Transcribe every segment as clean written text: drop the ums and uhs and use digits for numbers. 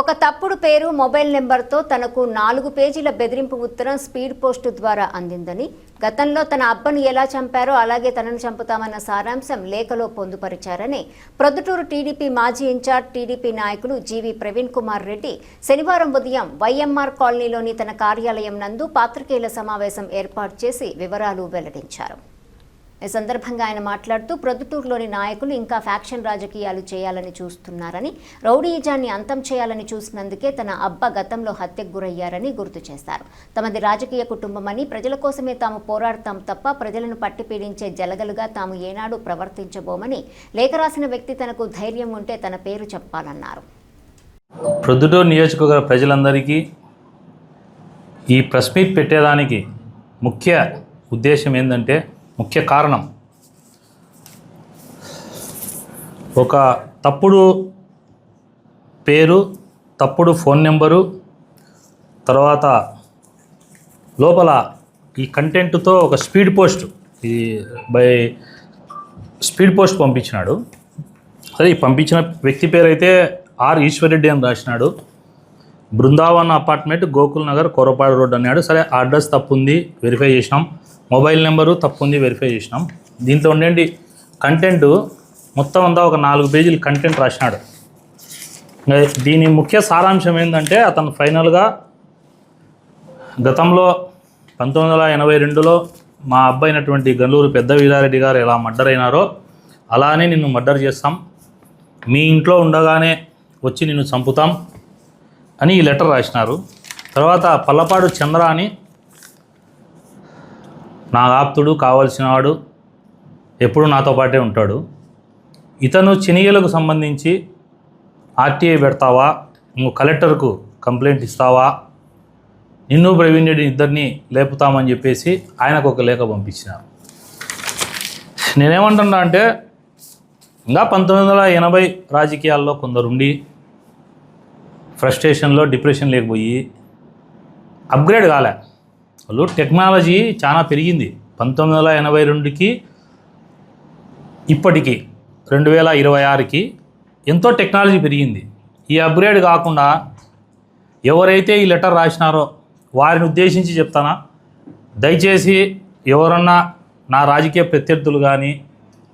ఒక తప్పుడు పేరు మొబైల్ నెంబర్తో తనకు 4 పేజీల బెదిరింపు ఉత్తరం స్పీడ్ పోస్టు ద్వారా అందిందని, గతంలో తన అబ్బను ఎలా చంపారో అలాగే తనను చంపుతామన్న సారాంశం లేఖలో పొందుపరిచారని ప్రొద్దుటూరు టీడీపీ మాజీ ఇన్ఛార్జ్ టీడీపీ నాయకులు జీవీ ప్రవీణ్ కుమార్ రెడ్డి శనివారం ఉదయం వైఎంఆర్ కాలనీలోని తన కార్యాలయం నందు పాత్రికేయుల సమావేశం ఏర్పాటు చేసి వివరాలు వెల్లడించారు. ఈ సందర్భంగా ఆయన మాట్లాడుతూ ప్రొద్దుటూరులోని నాయకులు ఇంకా ఫ్యాక్షన్ రాజకీయాలు చేయాలని చూస్తున్నారని, రౌడీయిజాన్ని అంతం చేయాలని చూసినందుకే తన అబ్బ గతంలో హత్యకు గురయ్యారని గుర్తు చేశారు. తమది రాజకీయ కుటుంబమని, ప్రజల కోసమే తాము పోరాడతాం తప్ప ప్రజలను పట్టి పీడించే జలగలుగా తాము ఏనాడు ప్రవర్తించబోమని, లేఖ రాసిన వ్యక్తి తనకు ధైర్యం ఉంటే తన పేరు చెప్పాలన్నారు. ప్రొద్దుటూరు నియోజకవర్గ ప్రజలందరికీ ఈ ప్రెస్ మీట్ పెట్టేదానికి ముఖ్య ఉద్దేశం ఏంటంటే, ముఖ్య కారణం ఒక తప్పుడు పేరు, తప్పుడు ఫోన్ నెంబరు, తర్వాత లోపల ఈ కంటెంట్తో ఒక స్పీడ్ పోస్ట్ పంపించినాడు. అదే ఈ పంపించిన వ్యక్తి పేరు అయితే ఆర్ ఈశ్వరెడ్డి అని రాసినాడు. బృందావన్ అపార్ట్మెంట్, గోకుల్ నగర్, కొరపాడు రోడ్ అన్నాడు. సరే, అడ్రస్ తప్పుంది, వెరిఫై చేసినాం. మొబైల్ నెంబరు తప్పుంది, వెరిఫై చేసినాం. దీంట్లో ఉండండి కంటెంట్ మొత్తం అంతా ఒక 4 పేజీలు కంటెంట్ రాసినాడు. దీని ముఖ్య సారాంశం ఏంటంటే, అతను ఫైనల్గా గతంలో 1982లో మా అబ్బాయినటువంటి గల్లూరు పెద్ద వీరారెడ్డి గారు ఎలా మర్డర్ అయినారో అలానే నిన్ను మర్డర్ చేస్తాం, మీ ఇంట్లో ఉండగానే వచ్చి నిన్ను చంపుతాం అని ఈ లెటర్ రాసినారు. తర్వాత పల్లపాడు చంద్ర అని నా ఆప్తుడు, కావాల్సినవాడు, ఎప్పుడు నాతో పాటే ఉంటాడు. ఇతను చినియలకు సంబంధించి ఆర్టీఐ పెడతావా, నువ్వు కలెక్టర్కు కంప్లైంట్ ఇస్తావా, నిన్ను ప్రవీణ్ రెడ్డి ఇద్దరిని లేపుతామని చెప్పేసి ఆయనకు ఒక లేఖ పంపించినారు. నేనేమంటున్నా అంటే, ఇంకా 1980 రాజకీయాల్లో కొందరుండి ఫ్రస్ట్రేషన్లో డిప్రెషన్ లేకపోయి అప్గ్రేడ్ కాలే. వాళ్ళు టెక్నాలజీ చాలా పెరిగింది. 1982కి ఇప్పటికి 2026కి ఎంతో టెక్నాలజీ పెరిగింది. ఈ అప్గ్రేడ్ కాకుండా ఎవరైతే ఈ లెటర్ రాసినారో వారిని ఉద్దేశించి చెప్తానా, దయచేసి ఎవరన్నా నా రాజకీయ ప్రత్యర్థులు కానీ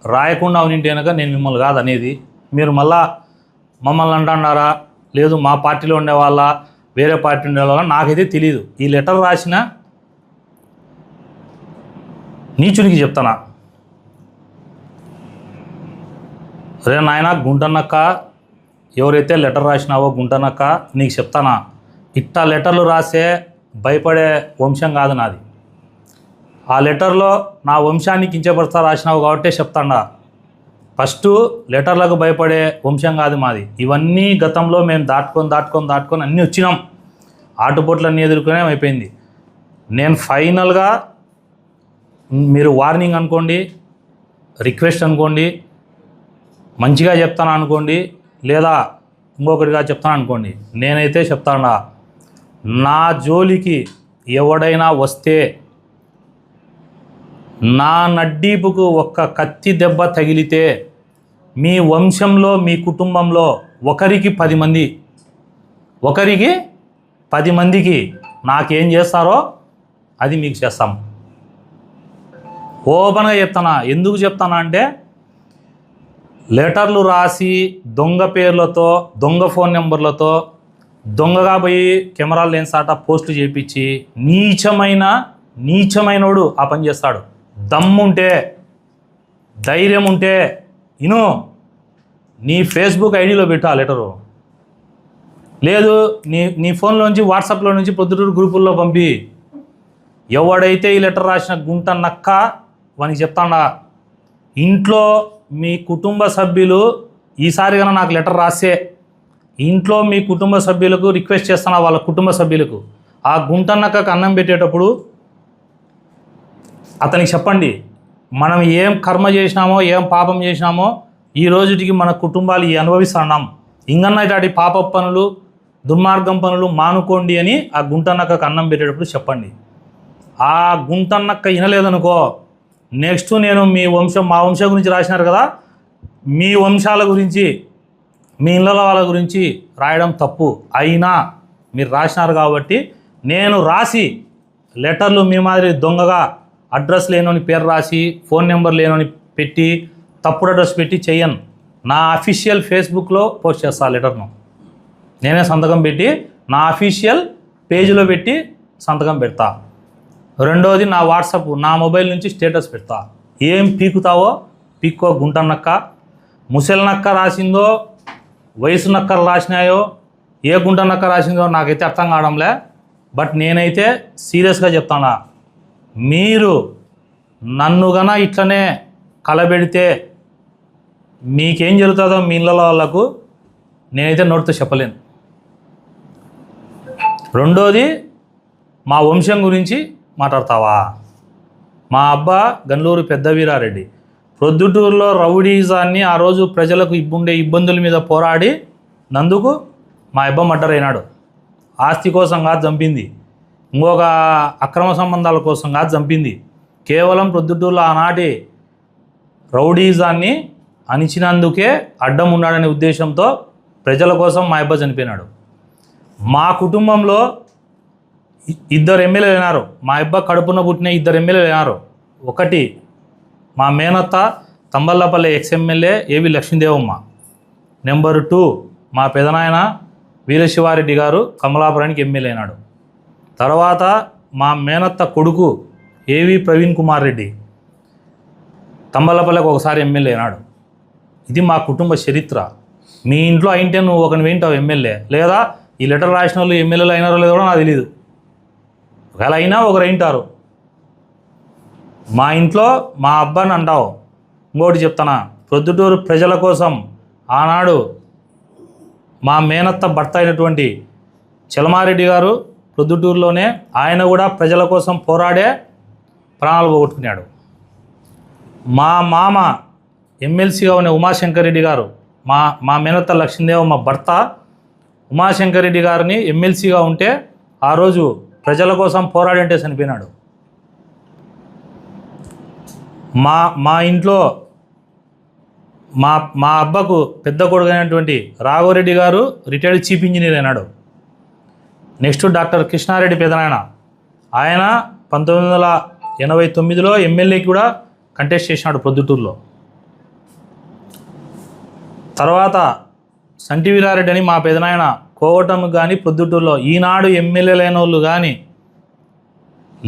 రాయకుండా ఉనింటే కనుక నేను మిమ్మల్ని కాదు అనేది, మీరు మమ్మల్ని అంటున్నారా, లేదు మా పార్టీలో ఉండేవాళ్ళ, వేరే పార్టీ ఉండేవాళ్ళ నాకైతే తెలియదు. ఈ లెటర్ రాసిన నీచునికి చెప్తానా, రే నాయన గుంటనక్క, ఎవరైతే లెటర్ రాసినావో గుంటనక్క, నీకు చెప్తానా, ఇట్టా లెటర్లు రాసే భయపడే వంశం కాదు నాది. ఆ లెటర్లో నా వంశాన్ని కించపరుస్తా రాసినావు కాబట్టి చెప్తాడా. ఫస్ట్ లెటర్లకు భయపడే వంశం కాదు మాది. ఇవన్నీ గతంలో మేము దాటుకొని అన్నీ వచ్చినాం. ఆటుపోట్లన్నీ ఎదుర్కొనే అయిపోయింది. నేను ఫైనల్గా మీరు వార్నింగ్ అనుకోండి, రిక్వెస్ట్ అనుకోండి, మంచిగా చెప్తాను అనుకోండి, లేదా ఇంకొకటిగా చెప్తాను అనుకోండి, నేనైతే చెప్తాను, నా జోలికి ఎవడైనా వస్తే నా నడ్డీపుకు ఒక్క కత్తి దెబ్బ తగిలితే మీ వంశంలో, మీ కుటుంబంలో ఒకరికి 10 మందికి నాకేం చేస్తారో అది మీకు చేస్తాం. ఓపెన్గా చెప్తానా. ఎందుకు చెప్తానా అంటే, లెటర్లు రాసి దొంగ పేర్లతో, దొంగ ఫోన్ నెంబర్లతో, దొంగగా పోయి కెమెరాలు లేని సాట పోస్టులు చేయించి నీచమైనోడు ఆ పని చేస్తాడు. దమ్ముంటే, ధైర్యం ఉంటే నీ ఫేస్బుక్ ఐడిలో పెట్టు ఆ లెటరు, లేదు నీ ఫోన్లోంచి వాట్సాప్లో నుంచి ప్రొద్దుటూరు గ్రూపుల్లో పంపి. ఎవడైతే ఈ లెటర్ రాసిన గుంట నక్క వానికి చెప్తాడా, ఇంట్లో మీ కుటుంబ సభ్యులు ఈసారి కన్నా నాకు లెటర్ రాస్తే ఇంట్లో మీ కుటుంబ సభ్యులకు రిక్వెస్ట్ చేస్తాను, వాళ్ళ కుటుంబ సభ్యులకు ఆ గుంటన్నక్కకు అన్నం పెట్టేటప్పుడు అతనికి చెప్పండి, మనం ఏం కర్మ చేసినామో, ఏం పాపం చేసినామో ఈ రోజుటికి మన కుటుంబాలు అనుభవిస్తున్నాం. ఇంకన్నా ఇలాంటి పాప పనులు, దుర్మార్గం పనులు మానుకోండి అని ఆ గుంటన్నక్కకు అన్నం పెట్టేటప్పుడు చెప్పండి. ఆ గుంటన్నక్క వినలేదనుకో, నెక్స్ట్ నేను మా వంశం గురించి రాసినారు కదా, మీ వంశాల గురించి మీ ఇళ్ళ వాళ్ళ గురించి రాయడం తప్పు అయినా మీరు రాసినారు కాబట్టి నేను రాసి లెటర్లు మీ మాదిరి దొంగగా అడ్రస్ లేనోని పేరు రాసి ఫోన్ నెంబర్ లేనోని పెట్టి తప్పుడు అడ్రస్ పెట్టి చెయ్యను. నా అఫీషియల్ ఫేస్బుక్లో పోస్ట్ చేస్తా లెటర్ను. నేనే సంతకం పెట్టి నా అఫీషియల్ పేజీలో పెట్టి సంతకం పెడతా. రెండోది నా వాట్సాప్ నా మొబైల్ నుంచి స్టేటస్ పెడతా. ఏం పీకుతావో పీక్కో గుంటనక్క, ముసలినక్క రాసిందో వయసు నక్కలు రాసినాయో ఏ గుంటనక్క రాసిందో నాకైతే అర్థం కావడంలే. బట్ నేనైతే సీరియస్గా చెప్తానా, మీరు నన్ను గన ఇట్లనే కలబెడితే మీకేం జరుగుతుందో మీ ఇళ్ళ వాళ్ళకు నేనైతే నోటితో చెప్పలేను. రెండోది మా వంశం గురించి మాట్లాడతావా? మా గన్లూరు పెద్ద వీరారెడ్డి ప్రొద్దుటూరులో రౌడీజాన్ని ఆ రోజు ప్రజలకు ఉండే ఇబ్బందుల మీద పోరాడి నందుకు మా మర్డర్ అయినాడు. ఆస్తి కోసం కాదు చంపింది, ఇంకొక అక్రమ సంబంధాల కోసం కాదు చంపింది. కేవలం ప్రొద్దుటూరులో ఆనాటి రౌడీజాన్ని అణిచినందుకే అడ్డం ఉన్నాడనే ఉద్దేశంతో ప్రజల కోసం మా చనిపోయినాడు. మా కుటుంబంలో 2 ఎమ్మెల్యేలు అయినారు. మా కడుపున పుట్టిన 2 ఎమ్మెల్యేలు అయినారు. ఒకటి మా మేనత్త తంబల్లపల్లి ఎక్స్ఎమ్మెల్యే ఏవి లక్ష్మీదేవమ్మ. నెంబర్ 2 మా పెదనాయన వీరశివారెడ్డి గారు కమలాపురానికి ఎమ్మెల్యే అయినాడు. తర్వాత మా మేనత్త కొడుకు ఏవి ప్రవీణ్ కుమార్ రెడ్డి తంబల్లపల్లికి ఒకసారి ఎమ్మెల్యే అయినాడు. ఇది మా కుటుంబ చరిత్ర. మీ ఇంట్లో అయింటే నువ్వు ఒకరిని వింటావు ఎమ్మెల్యే, లేదా ఈ లెటర్ రాసిన వాళ్ళు ఎమ్మెల్యేలు అయినారో లేదో కూడా నాకు తెలియదు. ఒకవేళ అయినా ఒకరు అయింటారు. మా ఇంట్లో మా అబ్బాని అంటావు. ఇంకోటి చెప్తానా, ప్రొద్దుటూరు ప్రజల కోసం ఆనాడు మా మేనత్త భర్త అయినటువంటి చలమారెడ్డి గారు ప్రొద్దుటూరులోనే ఆయన కూడా ప్రజల కోసం పోరాడే ప్రాణాలు పోగొట్టుకున్నాడు. మా మామ ఎమ్మెల్సీగా ఉన్న ఉమాశంకర్ రెడ్డి గారు మా మేనత్త లక్ష్మీదేవ మా భర్త ఉమాశంకర్ రెడ్డి గారిని ఎమ్మెల్సీగా ఉంటే ఆ రోజు ప్రజల కోసం పోరాడంటే చనిపోయినాడు. మా ఇంట్లో మా అబ్బకు పెద్ద కొడుకు అయినటువంటి రాఘవరెడ్డి గారు రిటైర్డ్ చీఫ్ ఇంజనీర్ అయినాడు. నెక్స్ట్ డాక్టర్ కృష్ణారెడ్డి పెదనాయన, ఆయన 1989లో ఎమ్మెల్యేకి కూడా కంటెస్ట్ చేసినాడు ప్రొద్దుటూరులో. తర్వాత సంటి వీరారెడ్డి అని మా పెదనాయన కోవటంకు కానీ ప్రొద్దుటూరులో ఈనాడు ఎమ్మెల్యేలైన వాళ్ళు కానీ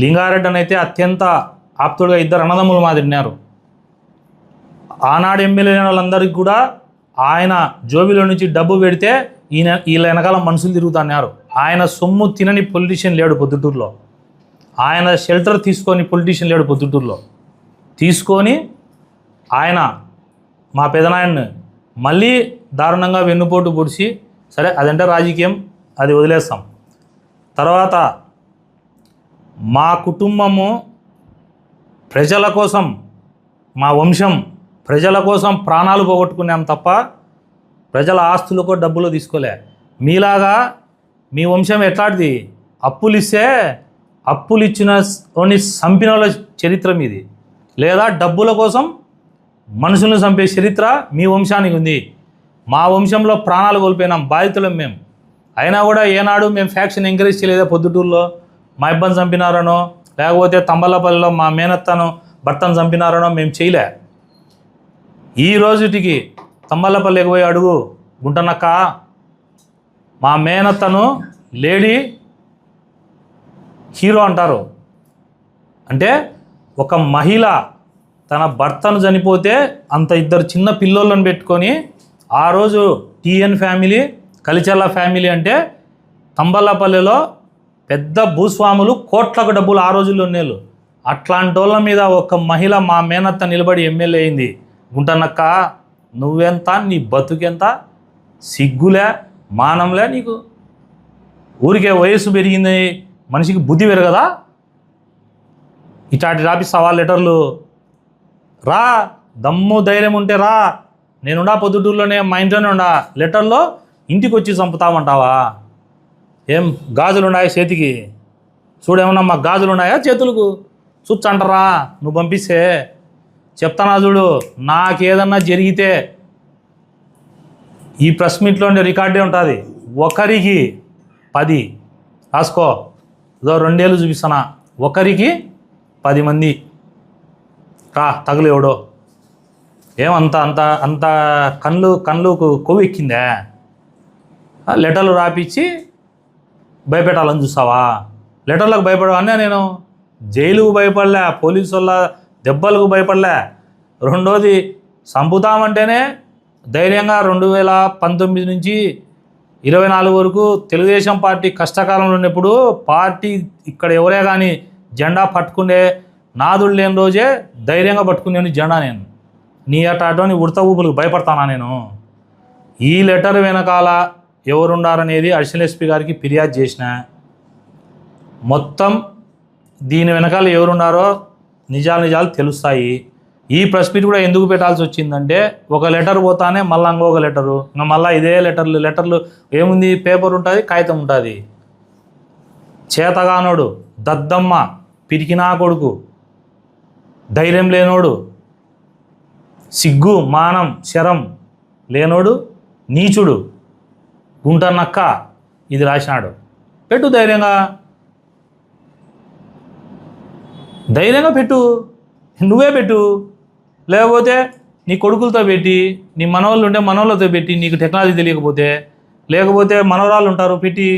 లింగారెడ్డి అని అయితే అత్యంత ఆప్తుడుగా 2 అన్నదమ్ములు మాదిరినారు. ఆనాడు ఎమ్మెల్యే అయిన వాళ్ళందరికీ కూడా ఆయన జోబిలో నుంచి డబ్బు పెడితే వీళ్ళ వెనకాల మనుషులు తిరుగుతున్నారు. ఆయన సొమ్ము తినని పొలిటీషియన్ లేడు పొద్దుటూరులో. ఆయన షెల్టర్ తీసుకొని పొలిటీషియన్ లేడు పొద్దుటూరులో. తీసుకొని ఆయన మా పెదనాయన్ని మళ్ళీ దారుణంగా వెన్నుపోటు పొడిచి, సరే అదంటే రాజకీయం, అది వదిలేస్తాం. తర్వాత మా కుటుంబము ప్రజల కోసం, మా వంశం ప్రజల కోసం ప్రాణాలు పోగొట్టుకున్నాం తప్ప ప్రజల ఆస్తులకో డబ్బులు తీసుకోలే. మీలాగా మీ వంశం ఎట్లాంటిది, అప్పులు ఇస్తే అప్పులు ఇచ్చిన చంపిన వాళ్ళ చరిత్ర మీది, లేదా డబ్బుల కోసం మనుషులను చంపే చరిత్ర మీ వంశానికి ఉంది. మా వంశంలో ప్రాణాలు కోల్పోయినాం, బాధితులం మేము. అయినా కూడా ఏనాడు మేము ఫ్యాక్షన్ ఎంకరేజ్ చేయలేదా? పొద్దుటూరులో మా ఇబ్బంది చంపినారనో, లేకపోతే తంబల్లపల్లిలో మా మేనత్తను భర్తను చంపినారనో మేము చేయలే. ఈ రోజుటికి తంబల్లపల్లికి పోయి అడుగు, గుంటనక్క మా మేనత్తను లేడీ హీరో అంటారు. అంటే ఒక మహిళ తన భర్తను చనిపోతే అంత 2 చిన్న పిల్లోళ్ళని పెట్టుకొని ఆ రోజు టీఎన్ ఫ్యామిలీ, కలిచర్ల ఫ్యామిలీ అంటే తంబల్లపల్లిలో పెద్ద భూస్వాములు, కోట్లకు డబ్బులు ఆ రోజుల్లో ఉండేళ్ళు. అట్లాంటి వాళ్ళ మీద ఒక మహిళ మా మేనత్త నిలబడి ఎమ్మెల్యే అయింది. గుంటనక్క నువ్వెంత, నీ బతుకెంత, సిగ్గులే మానంలే నీకు? ఊరికే వయసు పెరిగింది, మనిషికి బుద్ధి పెరగదా? ఇట్లాంటి రాపిస్తావా లెటర్లు? రా, దమ్ము ధైర్యం ఉంటే రా, నేనుండా పొద్దుటూరులోనే, మా ఇంట్లోనే ఉండా. లెటర్లో ఇంటికి వచ్చి చంపుతామంటావా? ఏం గాజులు ఉన్నాయా చేతికి? చూడేమన్నా మా గాజులు ఉన్నాయా చేతులకు? చూచంటరా నువ్వు పంపిస్తే. చెప్తానా చూడు, నాకేదన్నా జరిగితే ఈ ప్రెస్ మీట్లో ఉండే రికార్డే ఉంటుంది. ఒకరికి 10 రాసుకో, ఇదో 2 ఏళ్ళు చూపిస్తానా, ఒకరికి 10 మంది రా తగులు ఎవడో. ఏమంత అంత అంత కళ్ళకు కొవ్వు ఎక్కిందే? లెటర్లు రాపిచ్చి భయపెట్టాలని చూస్తావా? లెటర్లకు భయపడవన్నా నేను జైలుకు భయపడలే, పోలీసు వాళ్ళ దెబ్బలకు భయపడలే. రెండోది చంపుతామంటేనే ధైర్యంగా 2019 నుంచి 24 వరకు తెలుగుదేశం పార్టీ కష్టకాలంలో ఉన్నప్పుడు పార్టీ ఇక్కడ ఎవరే కానీ జెండా పట్టుకునే నాదుడు లేని రోజే ధైర్యంగా పట్టుకునే జెండా నేను. నీ అటోని ఉడత ఊపులకు భయపడతానా నేను? ఈ లెటర్ వెనకాల ఎవరున్నారనేది అడిషనల్ ఎస్పీ గారికి ఫిర్యాదు చేసిన. మొత్తం దీని వెనకాల ఎవరున్నారో నిజాలు తెలుస్తాయి. ఈ ప్రెస్ మీట్ కూడా ఎందుకు పెట్టాల్సి వచ్చిందంటే, ఒక లెటర్ పోతానే మళ్ళీ ఇంకొక లెటరు, ఇంకా మళ్ళీ ఇదే లెటర్లు ఏముంది, పేపర్ ఉంటుంది, కాగితం ఉంటుంది. చేతగానోడు, దద్దమ్మ, పిరికినా కొడుకు, ధైర్యం లేనోడు, సిగ్గు మానం శరం లేనోడు, నీచుడు, గుంటనక్క ఇది రాసినాడు. పెట్టు ధైర్యంగా పెట్టు, నువ్వే పెట్టు. లేకపోతే నీ కొడుకులతో పెట్టి, నీ మనవాళ్ళు ఉంటే మనవాళ్ళతో పెట్టి, నీకు టెక్నాలజీ తెలియకపోతే, లేకపోతే మనవరాళ్ళు ఉంటారు పెట్టి,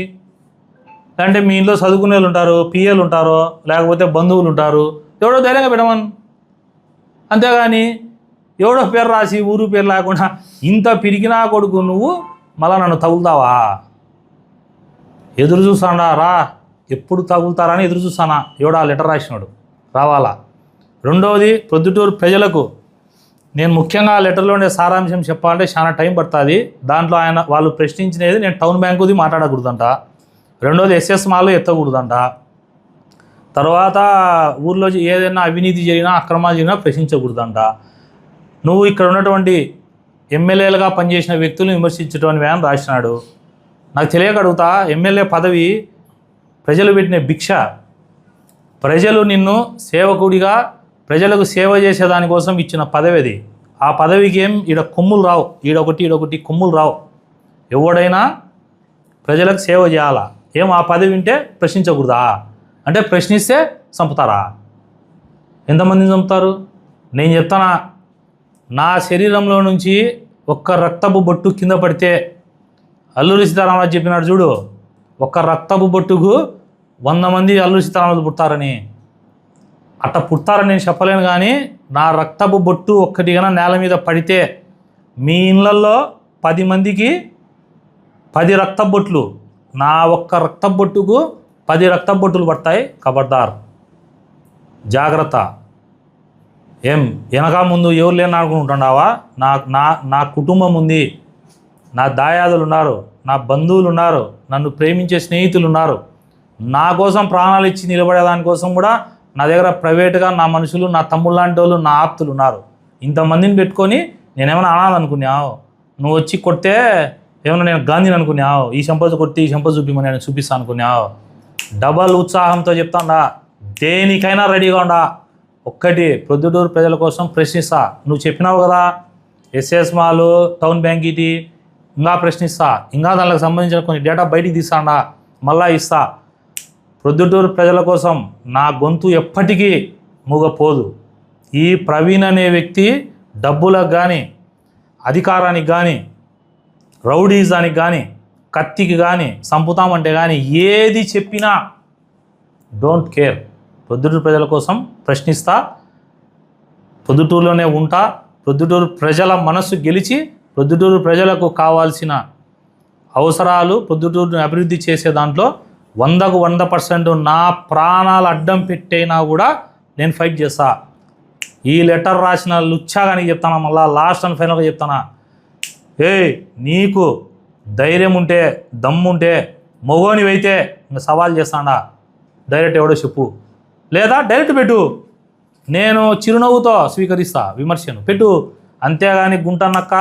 లేదంటే మీ ఇంట్లో చదువుకునే వాళ్ళు ఉంటారు, పిఏలు ఉంటారు, లేకపోతే బంధువులు ఉంటారు, ఎవడో ధైర్యంగా పెట్టమని. అంతేగాని ఎవడో పేరు రాసి ఊరు పేరు లేకుండా ఇంత పిరికినా కొడుకు నువ్వు మళ్ళా నన్ను తగులుతావా? ఎదురు చూస్తాడా రా, ఎప్పుడు తగులుతారని ఎదురు చూస్తానా. ఎవడా లెటర్ రాసినాడు రావాలా. రెండవది, ప్రొద్దుటూరు ప్రజలకు నేను ముఖ్యంగా లెటర్లో ఉండే సారాంశం చెప్పాలంటే చాలా టైం పడుతుంది. దాంట్లో వాళ్ళు ప్రశ్నించినది నేను టౌన్ బ్యాంకుది మాట్లాడకూడదంట, రెండోది ఎస్ఎస్ మాల్లో ఎత్తకూడదంట, తర్వాత ఊర్లో ఏదైనా అవినీతి జరిగినా అక్రమాలు జరిగినా ప్రశ్నించకూడదంట. నువ్వు ఇక్కడ ఉన్నటువంటి ఎమ్మెల్యేలుగా పనిచేసిన వ్యక్తులను విమర్శించడం అని రాసినాడు. నాకు తెలియక అడుగుతా, ఎమ్మెల్యే పదవి ప్రజలు పెట్టిన భిక్ష. ప్రజలు నిన్ను సేవకుడిగా ప్రజలకు సేవ చేసేదానికోసం ఇచ్చిన పదవి అది. ఆ పదవికి ఏం ఈడ కొమ్ములు రావు, ఈడొకటి కొమ్ములు రావు. ఎవడైనా ప్రజలకు సేవ చేయాలా. ఏం ఆ పదవి వింటే ప్రశ్నించకూడదా? అంటే ప్రశ్నిస్తే చంపుతారా? ఎంతమందిని చంపుతారు? నేను చెప్తానా, నా శరీరంలో నుంచి ఒక్క రక్తపు బొట్టు కింద పడితే, అల్లూరి సీతారామరాజు చెప్పినాడు చూడు, ఒక్క రక్తపు బొట్టుకు 100 మంది అల్లూరి సీతారామరాజు పుడతారని. అట్లా పుడతారని నేను చెప్పలేను, కానీ నా రక్తపు బొట్టు ఒక్కటిగా నేల మీద పడితే మీ ఇళ్ళల్లో 10 మందికి 10 రక్తపు బొట్లు, నా ఒక్క రక్తపు బొట్టుకు 10 రక్తపు బొట్టులు పడతాయి. ఖబర్దార్, జాగ్రత్త. ఏం వెనక ముందు ఎవరు లేని అనుకుంటుంటావా? నా కుటుంబం ఉంది, నా దాయాదులు ఉన్నారు, నా బంధువులు ఉన్నారు, నన్ను ప్రేమించే స్నేహితులు ఉన్నారు. నా కోసం ప్రాణాలు ఇచ్చి నిలబడేదానికోసం కూడా నా దగ్గర ప్రైవేట్గా నా మనుషులు, నా తమ్ముళ్ళు లాంటి వాళ్ళు, నా ఆప్తులు ఉన్నారు. ఇంతమందిని పెట్టుకొని నేనేమైనా అనాలనుకున్నావు? నువ్వు వచ్చి కొడితే ఏమన్నా నేను గాంధీని అనుకున్నావు? ఈ సంపద కొట్టి ఈ సంపద చూపిమని నేను చూపిస్తాను అనుకున్నావు? డబల్ ఉత్సాహంతో చెప్తాండా, దేనికైనా రెడీగా ఉండా. ఒక్కటి, ప్రొద్దుటూరు ప్రజల కోసం ప్రశ్నిస్తా. నువ్వు చెప్పినావు కదా ఎస్ఎస్ మాలు, టౌన్ బ్యాంక్ ఇటీ, ఇంకా ప్రశ్నిస్తా. ఇంకా దానికి సంబంధించిన కొన్ని డేటా బయటికి తీస్తాడా, మళ్ళా ఇస్తా. ప్రొద్దుటూరు ప్రజల కోసం నా గొంతు ఎప్పటికీ మూగపోదు. ఈ ప్రవీణ్ అనే వ్యక్తి డబ్బులకు కానీ, అధికారానికి కానీ, రౌడీజానికి కానీ, కత్తికి కానీ, చంపుతామంటే కానీ ఏది చెప్పినా డోంట్ కేర్. ప్రొద్దుటూరు ప్రజల కోసం ప్రశ్నిస్తా, ప్రొద్దుటూరులోనే ఉంటా. ప్రొద్దుటూరు ప్రజల మనస్సు గెలిచి ప్రొద్దుటూరు ప్రజలకు కావాల్సిన అవసరాలు, ప్రొద్దుటూరుని అభివృద్ధి చేసే దాంట్లో 100కు 100% నా ప్రాణాలు అడ్డం పెట్టైనా కూడా నేను ఫైట్ చేస్తా. ఈ లెటర్ రాసిన లుచ్చాగానికి చెప్తానా, మళ్ళా లాస్ట్ అండ్ ఫైనల్గా చెప్తానా, నీకు ధైర్యం ఉంటే, దమ్ముంటే, మొగోనివైతే ఇంకా సవాల్ చేస్తాడా, డైరెక్ట్ ఎవడో చెప్పు, లేదా డైరెక్ట్ పెట్టు, నేను చిరునవ్వుతో స్వీకరిస్తా విమర్శను, పెట్టు. అంతేగాని గుంటనక్క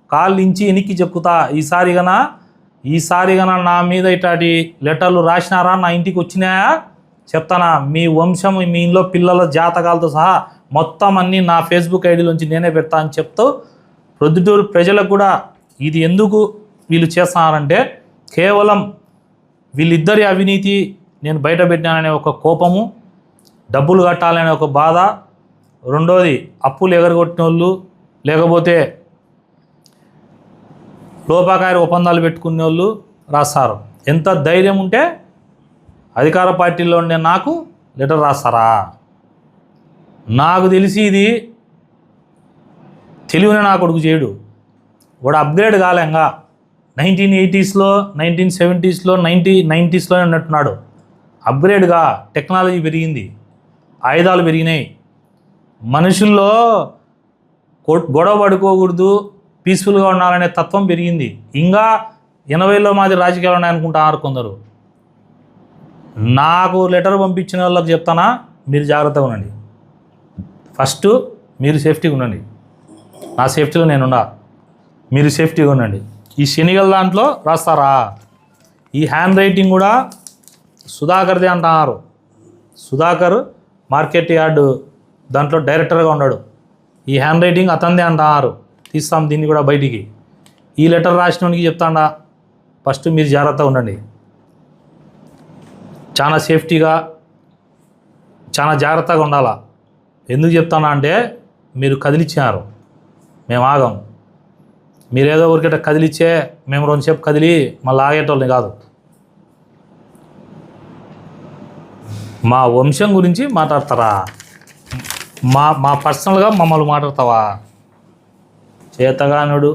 కాళ్ళు ఇంచి ఎనిక్కి చెక్కుతా. ఈసారి గన నా మీద ఇట్లాంటి లెటర్లు రాసినారా, నా ఇంటికి వచ్చినాయా చెప్తానా, మీ వంశం, మీ ఇంట్లో పిల్లల జాతకాలతో సహా మొత్తం అన్నీ నా ఫేస్బుక్ ఐడిలోంచి నేనే పెడతా అని చెప్తూ ప్రొద్దుటూరు ప్రజలకు కూడా ఇది ఎందుకు వీళ్ళు చేస్తున్నారంటే కేవలం వీళ్ళిద్దరి అవినీతి నేను బయట పెట్టినాననే ఒక కోపము, డబ్బులు కట్టాలనే ఒక బాధ, రెండోది అప్పులు ఎగరగొట్టిన వాళ్ళు, లేకపోతే లోపాకారి ఒప్పందాలు పెట్టుకునే వాళ్ళు రాస్తారు. ఎంత ధైర్యం ఉంటే అధికార పార్టీలో ఉండే నాకు లెటర్ రాస్తారా? నాకు తెలిసి ఇది తెలివిన నా కొడుకు చేయడు. వాడు upgrade కాలేంగా 1980s, 1970s, 1990s ఉన్నట్టున్నాడు. అప్గ్రేడ్గా technology పెరిగింది, ఆయుధాలు పెరిగినాయి, మనుషుల్లో గొడవ పడుకోకూడదు, పీస్ఫుల్గా ఉండాలనే తత్వం పెరిగింది. ఇంకా 80లో మాది రాజకీయాలు ఉన్నాయనుకుంటున్నారు కొందరు. నాకు లెటర్ పంపించిన వాళ్ళకి చెప్తానా, మీరు జాగ్రత్తగా ఉండండి. ఫస్ట్ మీరు సేఫ్టీగా ఉండండి, నా సేఫ్టీలో నేనున్నా, మీరు సేఫ్టీగా ఉండండి. ఈ శనిగల దాంట్లో రాస్తారా? ఈ హ్యాండ్ రైటింగ్ కూడా సుధాకర్దే అంటున్నారు. సుధాకర్ మార్కెట్ యార్డు దాంట్లో డైరెక్టర్గా ఉన్నాడు. ఈ హ్యాండ్ రైటింగ్ అతందే అంటున్నారు. తీస్తాం దీన్ని కూడా బయటికి. ఈ లెటర్ రాసినోనికి చెప్తాడా, ఫస్ట్ మీరు జాగ్రత్తగా ఉండండి, చాలా సేఫ్టీగా చాలా జాగ్రత్తగా ఉండాలా. ఎందుకు చెప్తానా అంటే మీరు కదిలిచ్చినారు, మేము ఆగం. మీరేదో ఊరికేట కదిలిచ్చే మేము రెండుసేపు కదిలి మళ్ళీ ఆగేటోళ్ళని కాదు. మా వంశం గురించి మాట్లాడతారా? మా పర్సనల్గా మమ్మల్ని మాట్లాడతావా? చేతగానుడు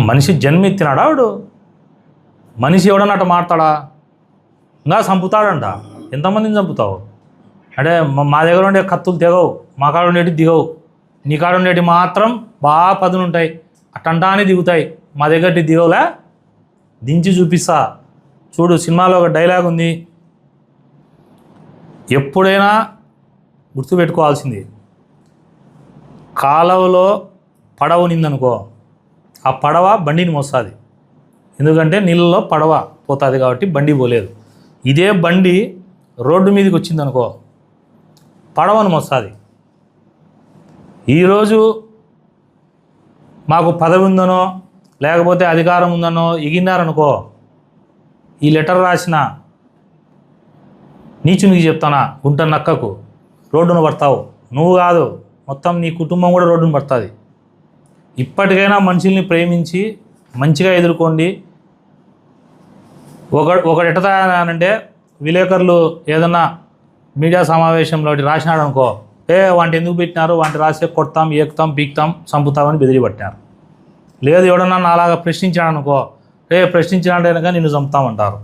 మనిషి జన్మెత్తినాడా వాడు? మనిషి ఎవడన్నట్టు మాట్లాడా? ఇంకా చంపుతాడంట. ఎంతమందిని చంపుతావు అంటే? మా దగ్గర ఉండే కత్తులు తెగవు, మా కాడ ఉండేటి దిగవు, నీ కాడ ఉండేటి మాత్రం బాగా పదునుంటాయి, అట్టంటానే దిగుతాయి. మా దగ్గర దిగవులే, దించి చూపిస్తా చూడు. సినిమాలో ఒక డైలాగ్ ఉంది, ఎప్పుడైనా గుర్తుపెట్టుకోవాల్సింది, కాలువలో పడవ నిందనుకో, ఆ పడవ బండిని మోస్తుంది. ఎందుకంటే నీళ్ళలో పడవ పోతుంది కాబట్టి బండి పోలేదు. ఇదే బండి రోడ్డు మీదకి వచ్చిందనుకో, పడవను మోస్తుంది. ఈరోజు మాకు పదవి ఉందనో లేకపోతే అధికారం ఉందనో ఎగినారనుకో, ఈ లెటర్ రాసిన నీచునికి చెప్తానా, గుంట నక్కకు రోడ్డును పడతావు. నువ్వు కాదు, మొత్తం నీ కుటుంబం కూడా రోడ్డును పడుతుంది. ఇప్పటికైనా మనుషుల్ని ప్రేమించి మంచిగా ఎదుర్కోండి. ఒకటి ఎట్టతానంటే, విలేకరులు ఏదన్నా మీడియా సమావేశంలో రాసినాడు అనుకో, వాంటి ఎందుకు పెట్టినారు, వాంటి రాసే కొడతాం, ఏకుతాం, పీకుతాం, చంపుతామని బెదిరి పట్టినారు. లేదు ఎవడన్నా నాలాగా ప్రశ్నించాడు అనుకో, ప్రశ్నించినాడే కనుక నిన్ను చంపుతామంటారు.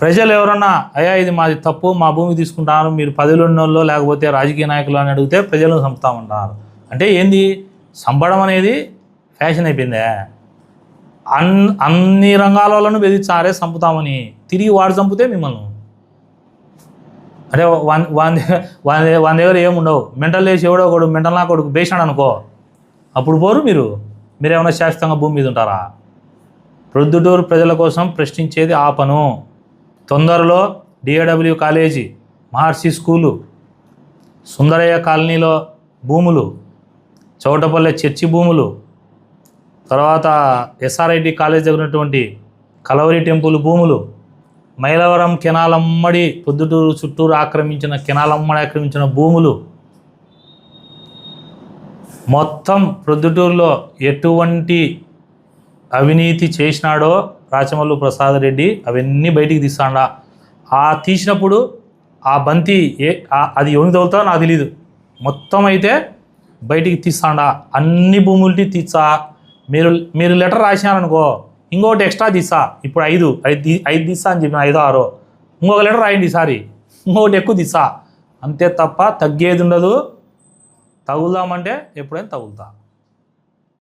ప్రజలు ఎవరన్నా అయ్యా ఇది మాది తప్పు, మా భూమి తీసుకుంటారు, మీరు పదవిలో ఉన్నోళ్ళు లేకపోతే రాజకీయ నాయకులు అని అడిగితే ప్రజలను చంపుతామంటారు. అంటే ఏంది, చంపడం అనేది ఫ్యాషన్ అయిపోయిందే. అన్ని రంగాలను బెదిరిస్తారే చంపుతామని, తిరిగి వాడు చంపితే మిమ్మల్ని అంటే వాని దగ్గర ఏముండవు. మెంటల్ వేసి ఎవడో ఒకడు మెంటల్ నా కొడుకు బేసినాడు అనుకో, అప్పుడు పోరు మీరేమైనా శాశ్వతంగా భూమి మీద ఉంటారా? ప్రొద్దుటూరు ప్రజల కోసం ప్రశ్నించేది ఆపను. తొందరలో డిఏడబ్ల్యూ కాలేజీ, మహర్షి స్కూలు, సుందరయ్య కాలనీలో భూములు, చౌటపల్లె చర్చి భూములు, తర్వాత ఎస్ఆర్ఐటి కాలేజ్ దగ్గర ఉన్నటువంటి కలవరి టెంపుల్ భూములు, మైలవరం కెనాలమ్మడి పొద్దుటూరు చుట్టూరు ఆక్రమించిన కెనాలమ్మడి ఆక్రమించిన భూములు, మొత్తం ప్రొద్దుటూరులో ఎటువంటి అవినీతి చేసినాడో రాచమల్లు ప్రసాద్ రెడ్డి అవన్నీ బయటికి తీస్తాడా. తీసినప్పుడు ఆ బంతి అది ఎవరిని తగులుతాడో నాకు తెలీదు, మొత్తం అయితే బయటికి తీస్తాడా. అన్ని భూముల్ని తీస్తా. మీరు లెటర్ రాసినారనుకో, ఇంకొకటి ఎక్స్ట్రా తీస్తా. ఇప్పుడు ఐదు తీస్తా అని చెప్పిన 5, 6, ఇంకొక లెటర్ రాయండి ఈసారి, ఇంకొకటి ఎక్కువ తీస్తా. అంతే తప్ప తగ్గేది ఉండదు. తగులుదామంటే ఎప్పుడైనా తగులుతా.